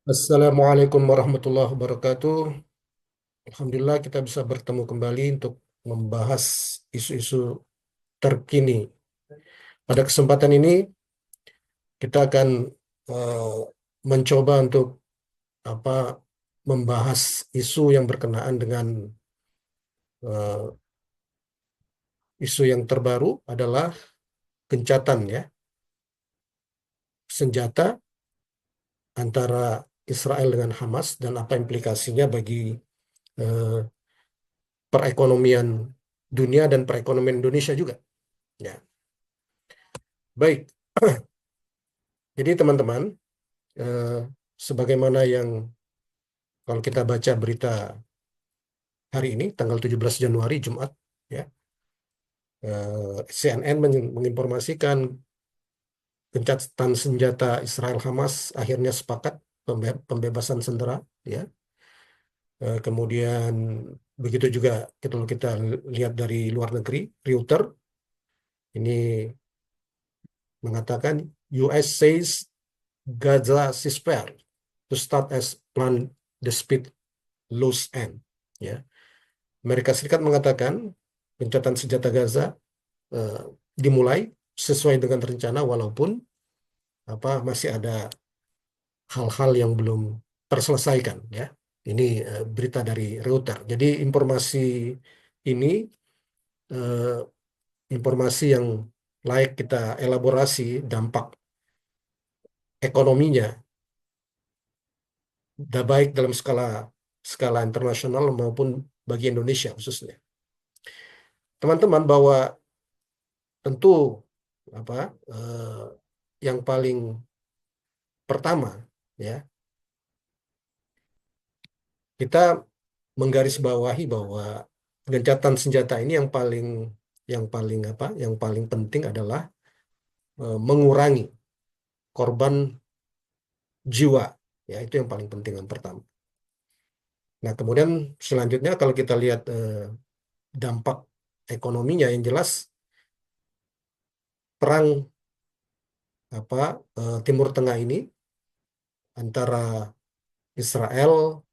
Assalamualaikum warahmatullahi wabarakatuh. Alhamdulillah kita bisa bertemu kembali untuk membahas isu-isu terkini. Pada kesempatan ini kita akan eh, mencoba untuk apa membahas isu yang berkenaan dengan eh, isu yang terbaru adalah gencatan ya senjata antara Israel dengan Hamas dan apa implikasinya bagi eh, perekonomian dunia dan perekonomian Indonesia juga. Ya, baik. Jadi teman-teman, eh, sebagaimana yang kalau kita baca berita hari ini, tanggal 17 Januari, Jumat, ya, CNN menginformasikan gencatan senjata Israel Hamas akhirnya sepakat pembebasan sandera, ya. Kemudian begitu juga kalau kita lihat dari luar negeri, Reuters ini mengatakan US says Gaza ceasefire to start as planned despite loose end. Ya, Amerika Serikat mengatakan gencatan senjata Gaza eh, dimulai sesuai dengan rencana walaupun masih ada hal-hal yang belum terselesaikan ya. Ini berita dari Reuters. Jadi informasi ini eh, informasi yang layak kita elaborasi dampak ekonominya, baik dalam skala skala internasional maupun bagi Indonesia khususnya. Teman-teman bahwa tentu apa yang paling pertama ya kita menggarisbawahi bahwa gencatan senjata ini yang paling penting adalah mengurangi korban jiwa, ya itu yang paling penting yang pertama. Nah kemudian selanjutnya kalau kita lihat dampak ekonominya yang jelas perang Timur Tengah ini antara Israel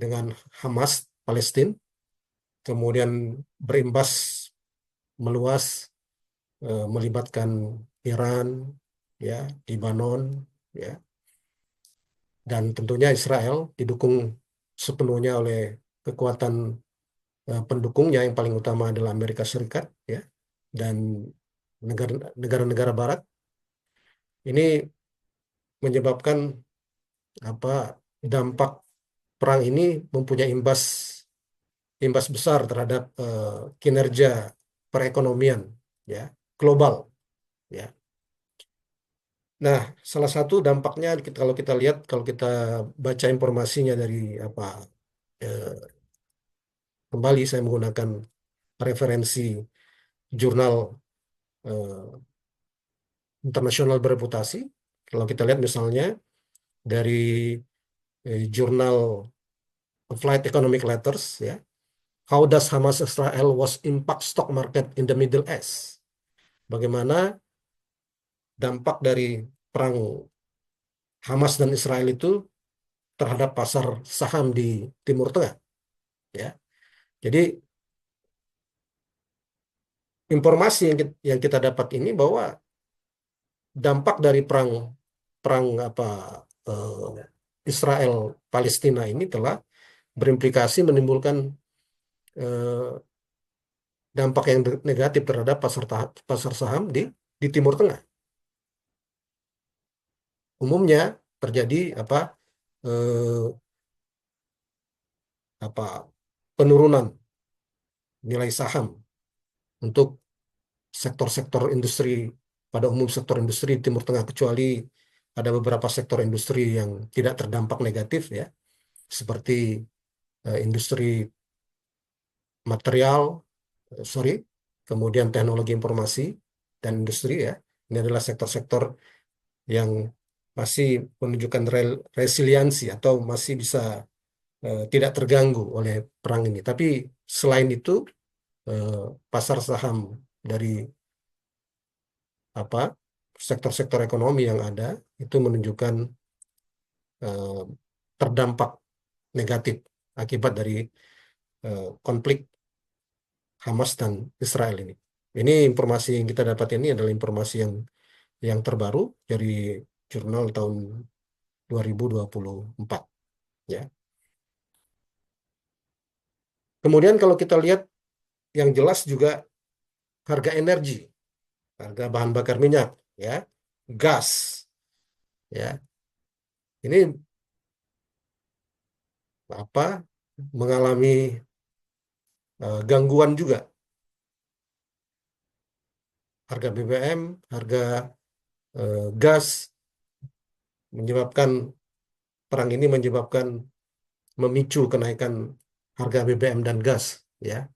dengan Hamas Palestina kemudian berimbas meluas, melibatkan Iran, ya, Lebanon, ya, dan tentunya Israel didukung sepenuhnya oleh kekuatan pendukungnya yang paling utama adalah Amerika Serikat, ya, dan negara-negara Barat. Ini menyebabkan apa dampak perang ini mempunyai imbas imbas besar terhadap kinerja perekonomian, ya, global, ya. Nah, salah satu dampaknya kalau kita lihat, kalau kita baca informasinya dari apa eh, kembali saya menggunakan referensi jurnal eh, internasional bereputasi. Kalau kita lihat misalnya dari jurnal Flight Economic Letters, ya, How does Hamas Israel was impact stock market in the Middle East? Bagaimana dampak dari perang Hamas dan Israel itu terhadap pasar saham di Timur Tengah, ya. Jadi informasi yang kita dapat ini bahwa dampak dari perang perang Israel Palestina ini telah berimplikasi menimbulkan eh, dampak yang negatif terhadap pasar saham di Timur Tengah. Umumnya terjadi eh, apa penurunan nilai saham untuk sektor-sektor industri, pada umum sektor industri di Timur Tengah, kecuali ada beberapa sektor industri yang tidak terdampak negatif, ya, seperti industri material, sorry, kemudian teknologi informasi dan industri, ya. Ini adalah sektor-sektor yang masih menunjukkan resiliensi atau masih bisa tidak terganggu oleh perang ini. Tapi selain itu, eh, pasar saham dari apa sektor-sektor ekonomi yang ada itu menunjukkan eh, terdampak negatif akibat dari konflik Hamas dan Israel ini. Ini informasi yang kita dapat ini adalah informasi yang terbaru dari jurnal tahun 2024 ya. Kemudian kalau kita lihat yang jelas juga harga energi, harga bahan bakar minyak ya, gas ya. Ini apa mengalami gangguan juga. Harga BBM, harga gas menyebabkan perang ini menyebabkan memicu kenaikan harga BBM dan gas ya.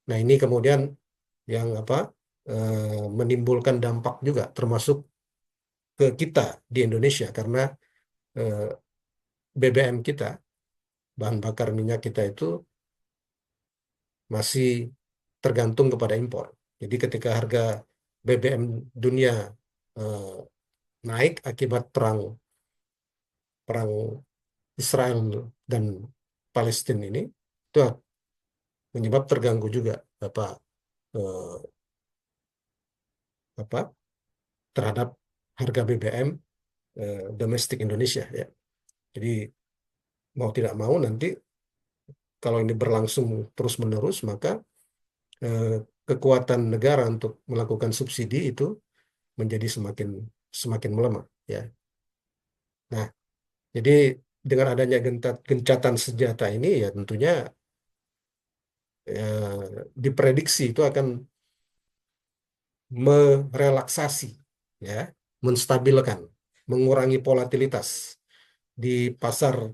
Nah, ini kemudian yang menimbulkan dampak juga termasuk ke kita di Indonesia karena eh, BBM kita, bahan bakar minyak kita itu masih tergantung kepada impor. Jadi ketika harga BBM dunia eh, naik akibat perang perang Israel dan Palestina ini, itu menyebab terganggu juga apa eh, apa terhadap harga BBM domestik Indonesia ya. Jadi mau tidak mau nanti kalau ini berlangsung terus-menerus maka eh, kekuatan negara untuk melakukan subsidi itu menjadi semakin semakin melemah ya. Nah, jadi dengan adanya gencatan senjata ini ya tentunya diprediksi itu akan merelaksasi ya, menstabilkan, mengurangi volatilitas di pasar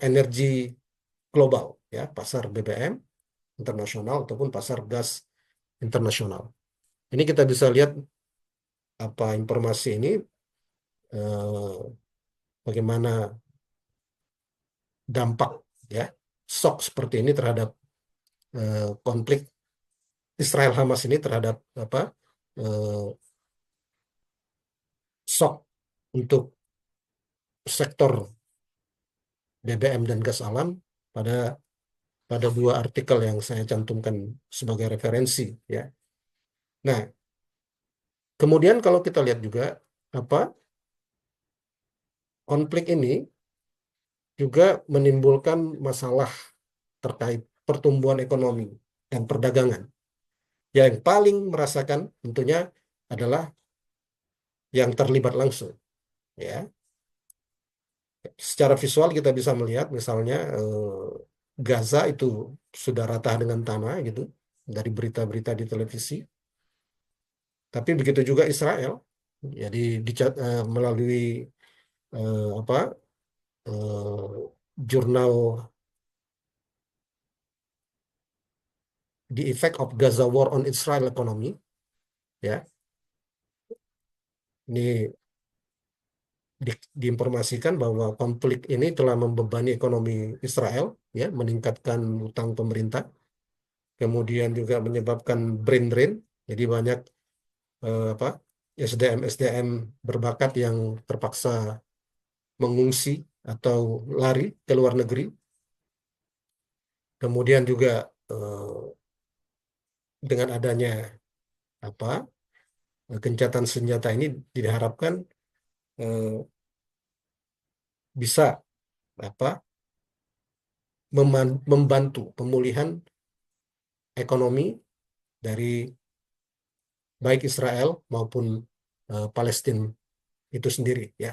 energi global ya, pasar BBM internasional ataupun pasar gas internasional. Ini kita bisa lihat apa informasi ini bagaimana dampak ya shock seperti ini terhadap konflik Israel Hamas ini terhadap eh, shock untuk sektor BBM dan gas alam pada pada dua artikel yang saya cantumkan sebagai referensi ya. Nah, kemudian kalau kita lihat juga apa konflik ini juga menimbulkan masalah terkait pertumbuhan ekonomi dan perdagangan. Yang paling merasakan tentunya adalah yang terlibat langsung ya. Secara visual kita bisa melihat misalnya Gaza itu sudah rata dengan tanah gitu dari berita-berita di televisi. Tapi begitu juga Israel. Jadi melalui apa jurnal The Effect of Gaza War on Israel Economy ya. Ini diinformasikan bahwa konflik ini telah membebani ekonomi Israel ya, meningkatkan utang pemerintah, kemudian juga menyebabkan brain drain. Jadi banyak apa SDM berbakat yang terpaksa mengungsi atau lari ke luar negeri. Kemudian juga dengan adanya apa gencatan senjata ini diharapkan eh, bisa apa membantu pemulihan ekonomi dari baik Israel maupun Palestina itu sendiri ya.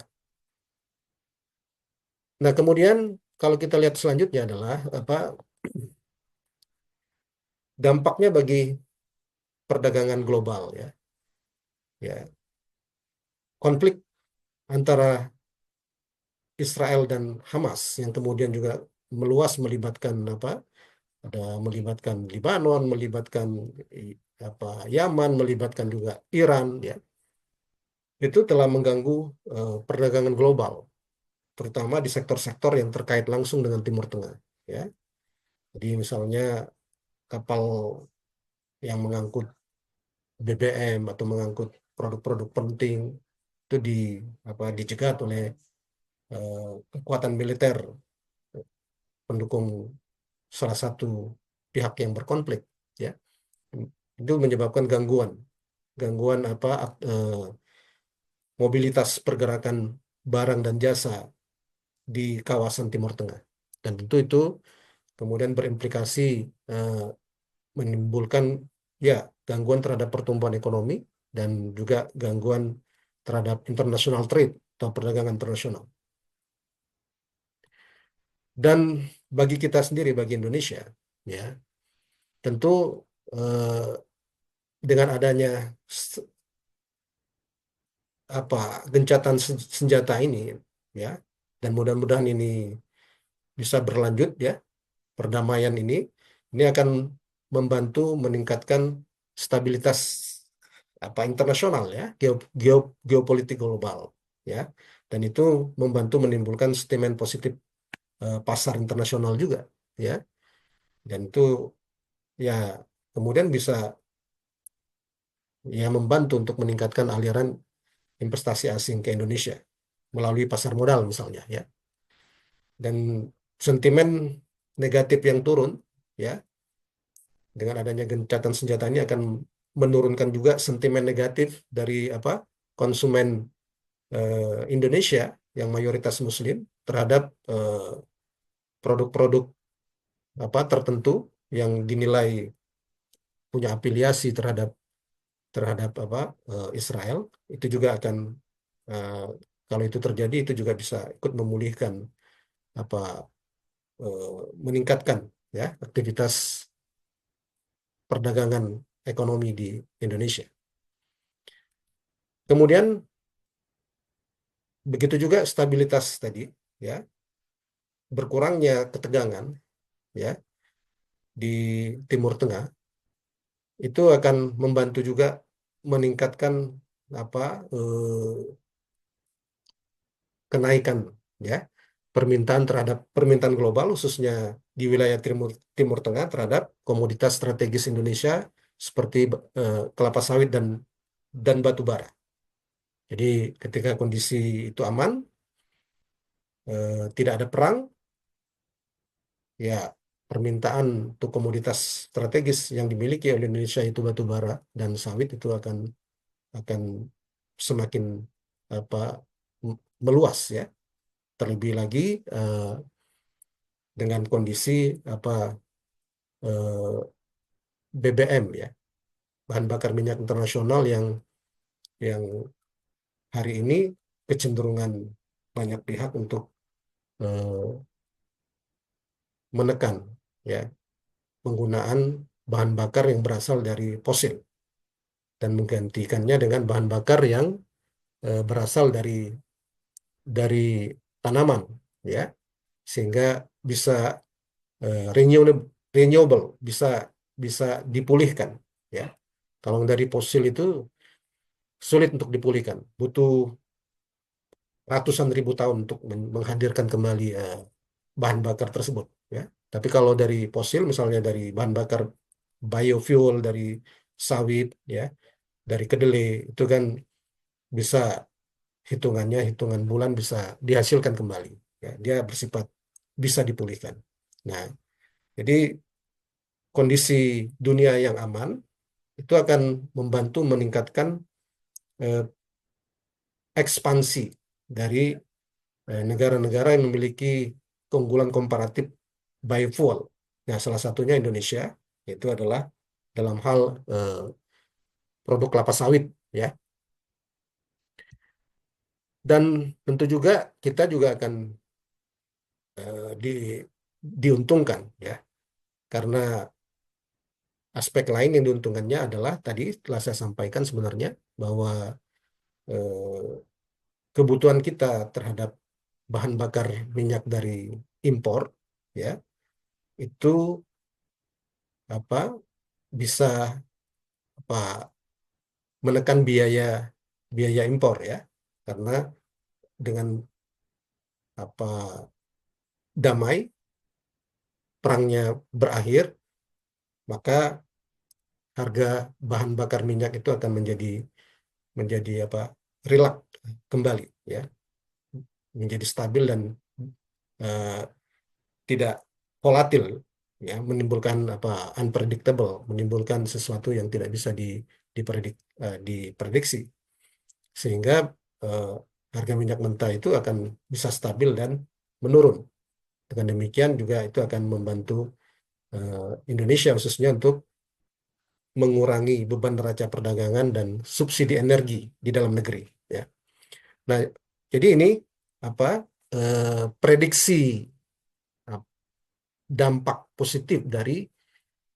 Nah, kemudian kalau kita lihat selanjutnya adalah apa dampaknya bagi perdagangan global ya. Ya, konflik antara Israel dan Hamas yang kemudian juga meluas melibatkan melibatkan Lebanon, melibatkan apa Yaman, melibatkan juga Iran ya. Itu telah mengganggu perdagangan global, terutama di sektor-sektor yang terkait langsung dengan Timur Tengah ya. Jadi misalnya kapal yang mengangkut BBM atau mengangkut produk-produk penting itu dicegat oleh kekuatan militer pendukung salah satu pihak yang berkonflik, ya, itu menyebabkan gangguan, gangguan apa mobilitas pergerakan barang dan jasa di kawasan Timur Tengah, dan tentu itu kemudian berimplikasi eh, menimbulkan, ya, gangguan terhadap pertumbuhan ekonomi dan juga gangguan terhadap international trade atau perdagangan internasional. Dan bagi kita sendiri, bagi Indonesia, ya, tentu eh, dengan adanya apa gencatan senjata ini, ya, dan mudah-mudahan ini bisa berlanjut, ya, perdamaian ini akan membantu meningkatkan stabilitas apa internasional, ya, geopolitik global, ya, dan itu membantu menimbulkan sentimen positif pasar internasional juga, ya, dan itu, ya, kemudian bisa, ya, membantu untuk meningkatkan aliran investasi asing ke Indonesia melalui pasar modal misalnya, ya, dan sentimen negatif yang turun, ya, dengan adanya gencatan senjata ini akan menurunkan juga sentimen negatif dari apa konsumen Indonesia yang mayoritas Muslim terhadap produk-produk apa tertentu yang dinilai punya afiliasi terhadap terhadap apa Israel. Itu juga akan eh, kalau itu terjadi itu juga bisa ikut memulihkan apa eh, meningkatkan, ya, aktivitas perdagangan ekonomi di Indonesia. Kemudian begitu juga stabilitas tadi, ya, berkurangnya ketegangan, ya, di Timur Tengah itu akan membantu juga meningkatkan apa kenaikan, ya, permintaan global khususnya di wilayah Timur Tengah terhadap komoditas strategis Indonesia seperti kelapa sawit dan batu bara. Jadi ketika kondisi itu aman, tidak ada perang, ya, permintaan untuk komoditas strategis yang dimiliki oleh Indonesia itu batu bara dan sawit itu akan semakin apa meluas, ya. Terlebih lagi eh, dengan kondisi apa BBM, ya, bahan bakar minyak internasional yang hari ini kecenderungan banyak pihak untuk eh, menekan, ya, penggunaan bahan bakar yang berasal dari fosil dan menggantikannya dengan bahan bakar yang berasal dari tanaman, ya, sehingga bisa renewable, renewable bisa bisa dipulihkan, ya. Kalau dari fosil itu sulit untuk dipulihkan, butuh ratusan ribu tahun untuk menghadirkan kembali bahan bakar tersebut, ya. Tapi kalau dari fosil, misalnya dari bahan bakar biofuel, dari sawit, ya, dari kedelai, itu kan bisa hitungan bulan bisa dihasilkan kembali, ya. Dia bersifat bisa dipulihkan. Nah, jadi kondisi dunia yang aman itu akan membantu meningkatkan eh, ekspansi dari negara-negara yang memiliki keunggulan komparatif biofuel. Nah, salah satunya Indonesia, itu adalah dalam hal eh, produk kelapa sawit, ya. Dan tentu juga kita juga akan diuntungkan, ya, karena aspek lain yang diuntungkannya adalah tadi telah saya sampaikan sebenarnya bahwa eh, kebutuhan kita terhadap bahan bakar minyak dari impor, ya, itu apa bisa apa menekan biaya biaya impor, ya, karena dengan apa damai perangnya berakhir, maka harga bahan bakar minyak itu akan menjadi apa rileks kembali, ya, menjadi stabil dan eh, tidak volatil, ya, menimbulkan apa, unpredictable, menimbulkan sesuatu yang tidak bisa diprediksi, sehingga eh, harga minyak mentah itu akan bisa stabil dan menurun. Dengan demikian juga itu akan membantu Indonesia khususnya untuk mengurangi beban neraca perdagangan dan subsidi energi di dalam negeri, ya. Nah, jadi ini apa, prediksi uh, dampak positif dari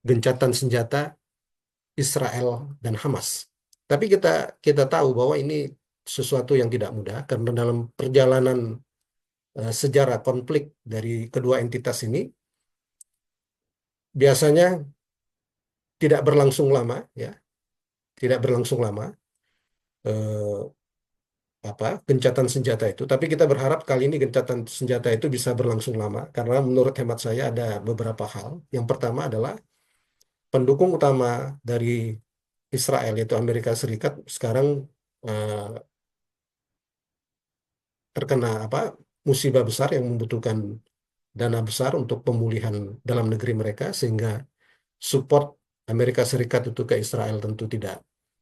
gencatan senjata Israel dan Hamas. Tapi kita kita tahu bahwa ini sesuatu yang tidak mudah karena dalam perjalanan sejarah konflik dari kedua entitas ini biasanya tidak berlangsung lama, ya, tidak berlangsung lama eh, apa, gencatan senjata itu. Tapi kita berharap kali ini gencatan senjata itu bisa berlangsung lama karena menurut hemat saya ada beberapa hal. Yang pertama adalah pendukung utama dari Israel yaitu Amerika Serikat sekarang eh, terkena apa, musibah besar yang membutuhkan dana besar untuk pemulihan dalam negeri mereka, sehingga support Amerika Serikat itu ke Israel tentu tidak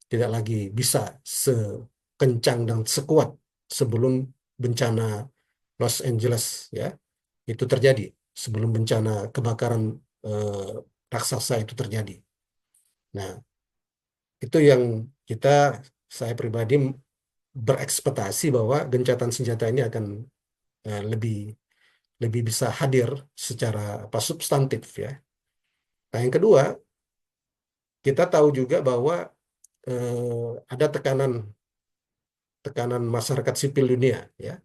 tidak lagi bisa sekencang dan sekuat sebelum bencana Los Angeles, ya, itu terjadi, sebelum bencana kebakaran eh, raksasa itu terjadi. Nah, itu yang kita, saya pribadi berekspektasi bahwa gencatan senjata ini akan lebih lebih bisa hadir secara apa, substantif, ya. Nah, yang kedua, kita tahu juga bahwa ada tekanan tekanan masyarakat sipil dunia, ya,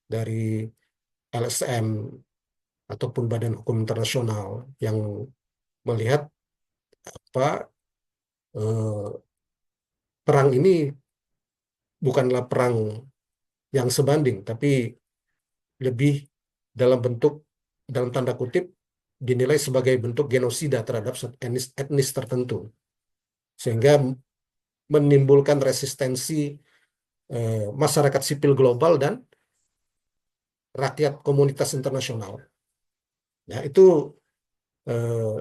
dari LSM ataupun Badan Hukum Internasional yang melihat apa, eh, perang ini bukanlah perang yang sebanding, tapi lebih dalam bentuk, dalam tanda kutip, dinilai sebagai bentuk genosida terhadap etnis, etnis tertentu, sehingga menimbulkan resistensi masyarakat sipil global dan rakyat komunitas internasional. Ya, itu eh,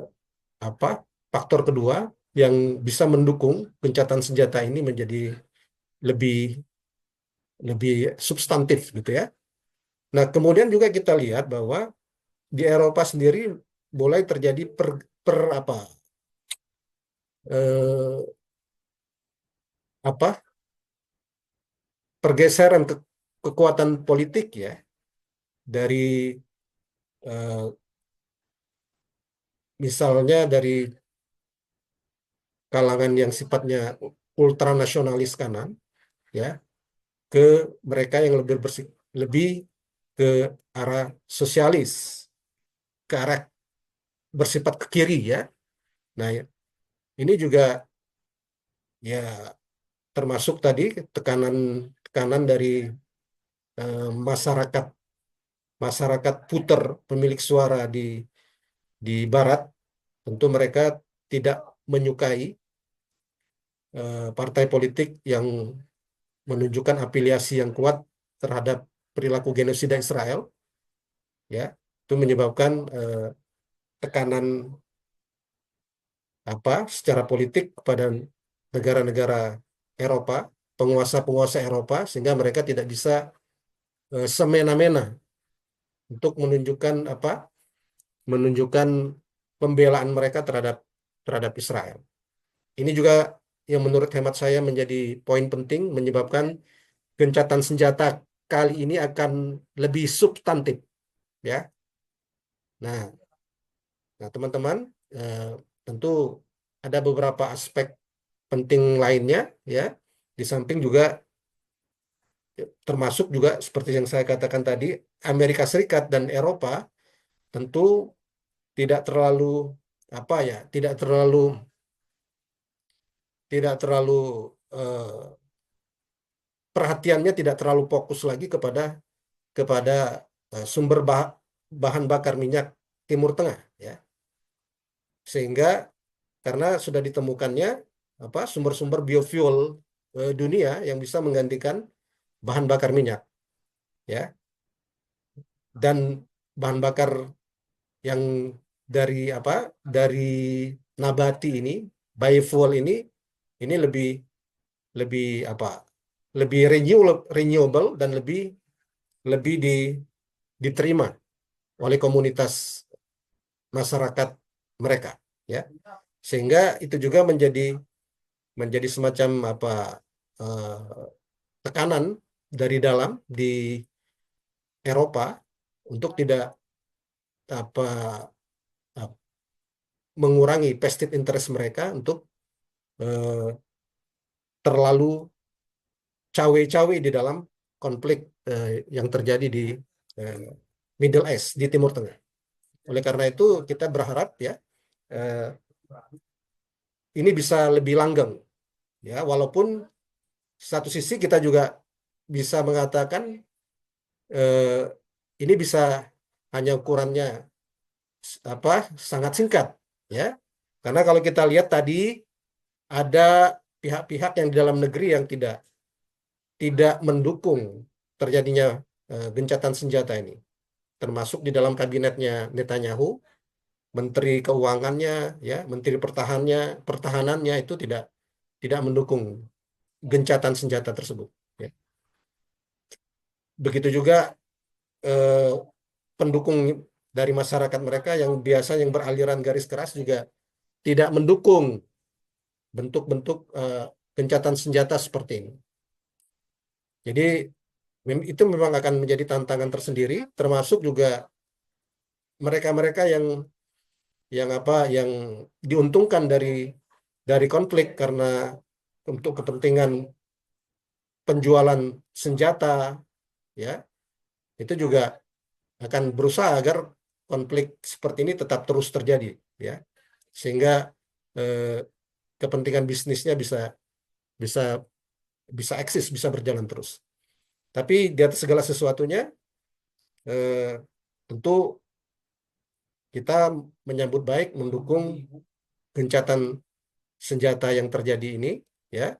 apa, faktor kedua yang bisa mendukung gencatan senjata ini menjadi lebih lebih substantif, gitu, ya. Nah, kemudian juga kita lihat bahwa di Eropa sendiri mulai terjadi apa, eh, apa, pergeseran kekuatan politik, ya, dari eh, misalnya dari kalangan yang sifatnya ultranasionalis kanan, ya, ke mereka yang lebih ke arah sosialis, ke arah bersifat ke kiri, ya. Nah, ini juga, ya, termasuk tadi tekanan tekanan dari masyarakat masyarakat puter pemilik suara di Barat. Tentu mereka tidak menyukai partai politik yang menunjukkan afiliasi yang kuat terhadap perilaku genosida Israel, ya. Itu menyebabkan tekanan apa, secara politik kepada negara-negara Eropa, penguasa-penguasa Eropa, sehingga mereka tidak bisa semena-mena untuk menunjukkan pembelaan mereka terhadap terhadap Israel. Ini juga yang menurut hemat saya menjadi poin penting menyebabkan gencatan senjata kali ini akan lebih substantif, ya. Nah, nah, teman-teman, eh, tentu ada beberapa aspek penting lainnya, ya, di samping juga termasuk juga seperti yang saya katakan tadi, Amerika Serikat dan Eropa tentu tidak terlalu apa, ya, tidak terlalu eh, perhatiannya tidak terlalu fokus lagi kepada sumber bahan bakar minyak Timur Tengah, ya, sehingga karena sudah ditemukannya apa, sumber-sumber biofuel dunia yang bisa menggantikan bahan bakar minyak, ya. dan bahan bakar yang dari apa? Dari nabati ini, biofuel ini lebih lebih apa? Lebih renewable dan lebih lebih diterima oleh komunitas masyarakat mereka, ya. Sehingga itu juga menjadi semacam apa, eh, tekanan dari dalam di Eropa untuk tidak apa, mengurangi vested interest mereka untuk eh, terlalu cawe-cawe di dalam konflik yang terjadi di eh, Middle East, di Timur Tengah. Oleh karena itu kita berharap, ya, eh, ini bisa lebih langgeng, ya, walaupun satu sisi kita juga bisa mengatakan eh, ini bisa hanya ukurannya apa, sangat singkat, ya, karena kalau kita lihat tadi ada pihak-pihak yang di dalam negeri yang tidak tidak mendukung terjadinya gencatan senjata ini, termasuk di dalam kabinetnya Netanyahu, Menteri Keuangannya, ya, Menteri Pertahanannya itu tidak mendukung gencatan senjata tersebut. Ya. Begitu juga eh, pendukung dari masyarakat mereka yang biasa yang beraliran garis keras juga tidak mendukung bentuk-bentuk gencatan senjata seperti ini. Jadi itu memang akan menjadi tantangan tersendiri, termasuk juga mereka-mereka yang apa, yang diuntungkan dari konflik karena untuk kepentingan penjualan senjata, ya, itu juga akan berusaha agar konflik seperti ini tetap terus terjadi, ya, sehingga eh, kepentingan bisnisnya bisa bisa bisa eksis, bisa berjalan terus. Tapi di atas segala sesuatunya, eh, tentu kita menyambut baik, mendukung gencatan senjata yang terjadi ini, ya,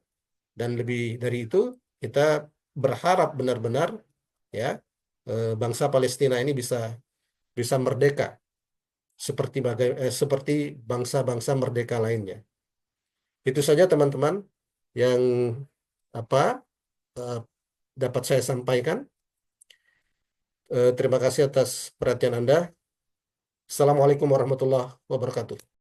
dan lebih dari itu kita berharap benar-benar, ya, bangsa Palestina ini bisa bisa merdeka seperti bangsa-bangsa merdeka lainnya. Itu saja teman-teman yang apa eh, dapat saya sampaikan. Terima kasih atas perhatian Anda. Assalamualaikum warahmatullahi wabarakatuh.